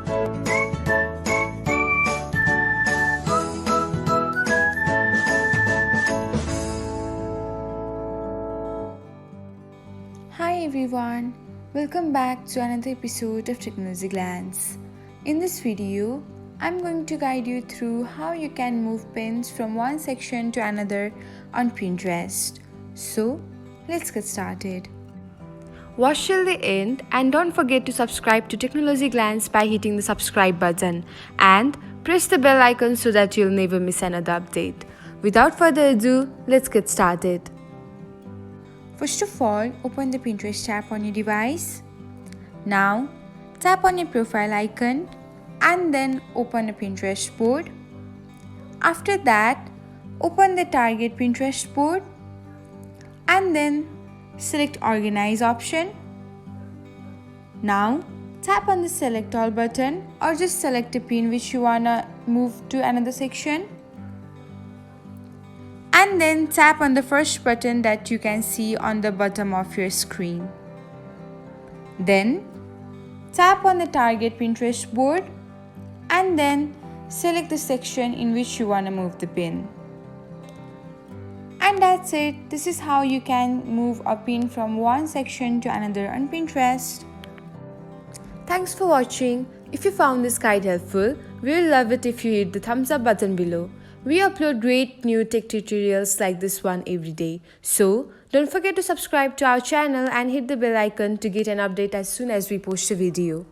Hi everyone, welcome back to another episode of Technologyglance. In this video, I'm going to guide you through how you can move pins from one section to another on Pinterest. So, let's get started. Watch till the end and don't forget to subscribe to Technologyglance by hitting the subscribe button and press the bell icon so that you'll never miss another update. Without further ado, let's get started. First of all, open the Pinterest tab on your device. Now, tap on your profile icon and then open a Pinterest board. After that, open the target Pinterest board and then select Organize option. Now, tap on the Select All button or just select a pin which you wanna move to another section. And then tap on the first button that you can see on the bottom of your screen. Then tap on the target Pinterest board and then select the section in which you want to move the pin. And that's it. This is how you can move a pin from one section to another on Pinterest. Thanks for watching. If you found this guide helpful, we will love it if you hit the thumbs up button below. We upload great new tech tutorials like this one every day. So, don't forget to subscribe to our channel and hit the bell icon to get an update as soon as we post a video.